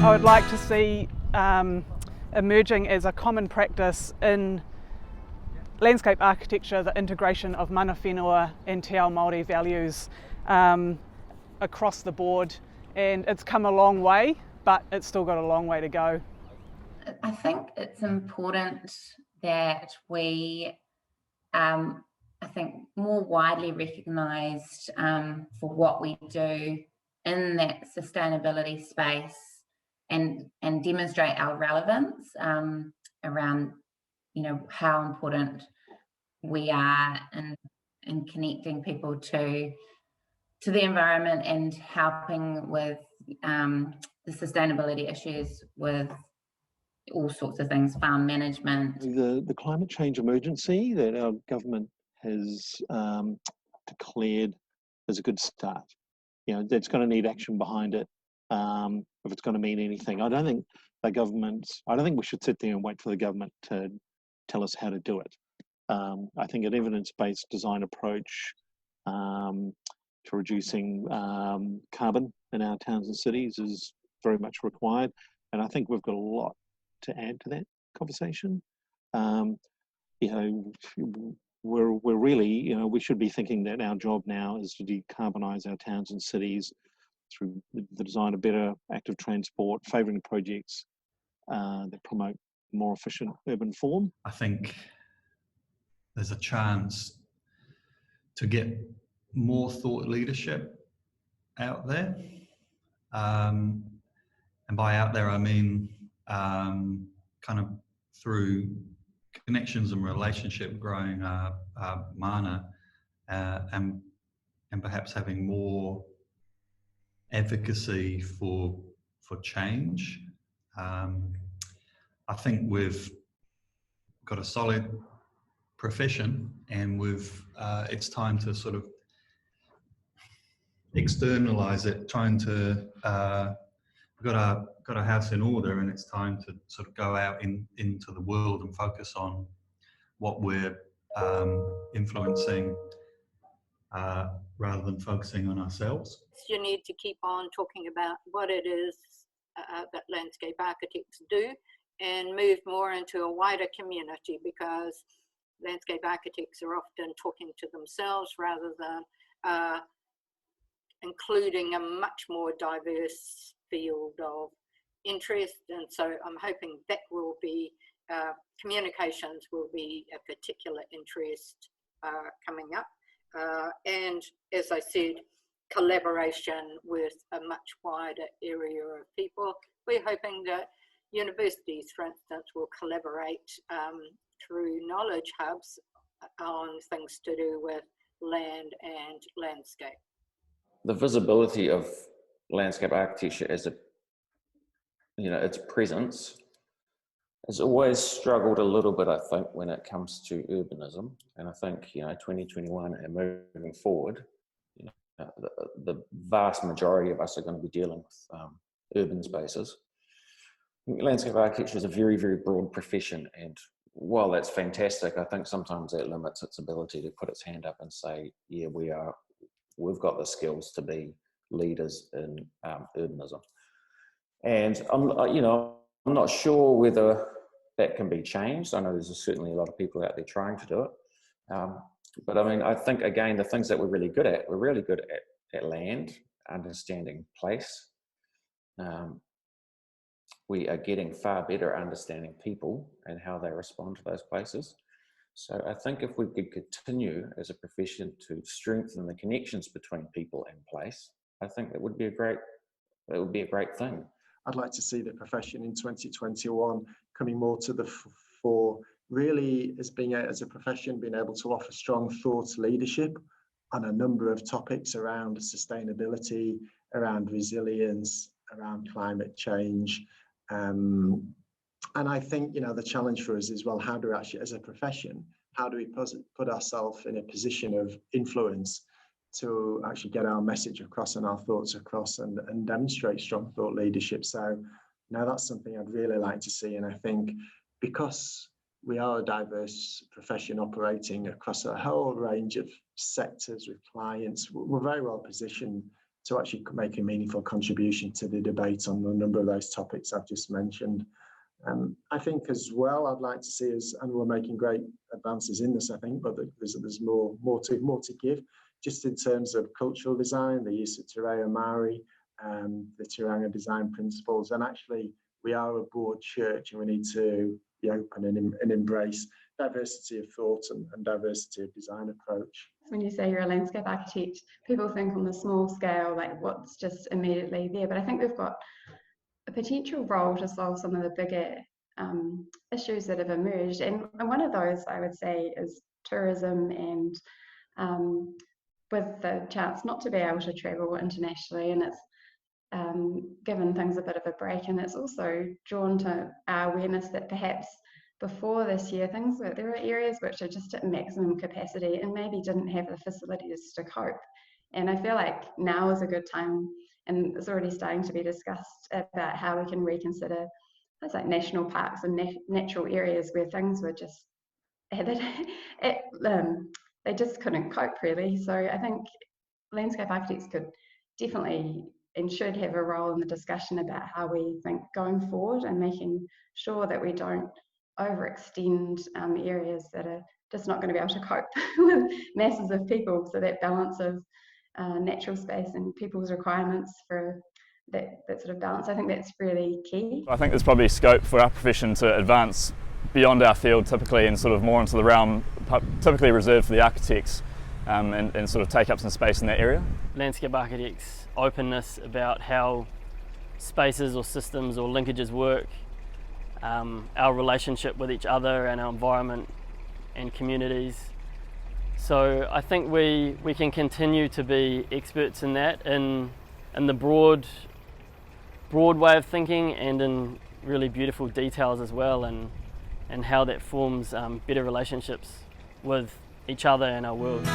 I would like to see emerging as a common practice in landscape architecture, the integration of mana whenua and te ao Māori values across the board, and it's come a long way, but it's still got a long way to go. I think it's important that we, I think, more widely recognised for what we do in that sustainability space, and demonstrate our relevance around, how important we are in connecting people to the environment and helping with the sustainability issues with all sorts of things, farm management. The climate change emergency that our government has declared is a good start. It's going to need action behind it if it's going to mean anything. I don't think we should sit there and wait for the government to tell us how to do it. I think an evidence-based design approach to reducing carbon in our towns and cities is very much required, and I think we've got a lot to add to that conversation. We're really, we should be thinking that our job now is to decarbonise our towns and cities through the design of better active transport, favouring projects that promote more efficient urban form. I think there's a chance to get more thought leadership out there. And by out there, I mean kind of through connections and relationship growing mana, and perhaps having more advocacy for change. I think we've got a solid profession, and it's time to sort of externalize it, trying to we've got our house in order, and it's time to sort of go out into the world and focus on what we're influencing rather than focusing on ourselves. You need to keep on talking about what it is that landscape architects do, and move more into a wider community, because landscape architects are often talking to themselves rather than including a much more diverse field of interest. And so I'm hoping that will be, communications will be a particular interest coming up. And as I said, collaboration with a much wider area of people. We're hoping that universities, for instance, will collaborate through knowledge hubs on things to do with land and landscape. The visibility of landscape architecture as its presence has always struggled a little bit, I think, when it comes to urbanism. And I think, 2021 and moving forward, the vast majority of us are going to be dealing with urban spaces. Landscape architecture is a very, very broad profession, and while that's fantastic, I think sometimes that limits its ability to put its hand up and say, yeah, we've got the skills to be leaders in urbanism. And I'm not sure whether that can be changed. I know there's certainly a lot of people out there trying to do it. But I mean, I think, again, the things that we're really good at land, understanding place. We are getting far better at understanding people and how they respond to those places. So I think if we could continue as a profession to strengthen the connections between people and place, I think that would be a great thing. I'd like to see the profession in 2021 coming more to the fore, really as a profession being able to offer strong thought leadership on a number of topics around sustainability, around resilience, around climate change. And I think, the challenge for us is, well, how do we actually, as a profession, how do we put ourselves in a position of influence to actually get our message across and our thoughts across and demonstrate strong thought leadership? So now that's something I'd really like to see. And I think because we are a diverse profession operating across a whole range of sectors with clients, we're very well positioned to actually make a meaningful contribution to the debate on a number of those topics I've just mentioned. I think as well, I'd like to see us, and we're making great advances in this, I think, but there's more to give, just in terms of cultural design, the use of Te Reo Maori, the Te Ranga design principles, and actually we are a broad church and we need to be open and embrace diversity of thought and diversity of design approach. When you say you're a landscape architect, people think on the small scale, like what's just immediately there, but I think we've got a potential role to solve some of the bigger issues that have emerged, and one of those I would say is tourism, and with the chance not to be able to travel internationally, and it's given things a bit of a break, and it's also drawn to our awareness that perhaps before this year there are areas which are just at maximum capacity and maybe didn't have the facilities to cope, and I feel like now is a good time, and it's already starting to be discussed about how we can reconsider things like national parks and natural areas where things were just they just couldn't cope really. So I think landscape architects could definitely and should have a role in the discussion about how we think going forward, and making sure that we don't overextend areas that are just not going to be able to cope with masses of people. So that balance of natural space and people's requirements for that sort of balance, I think that's really key. I think there's probably scope for our profession to advance beyond our field typically, and sort of more into the realm typically reserved for the architects, and sort of take up some space in that area. Landscape architects' openness about how spaces or systems or linkages work, our relationship with each other and our environment and communities. So I think we can continue to be experts in that, in the broad way of thinking, and in really beautiful details as well, and how that forms better relationships with each other and our world.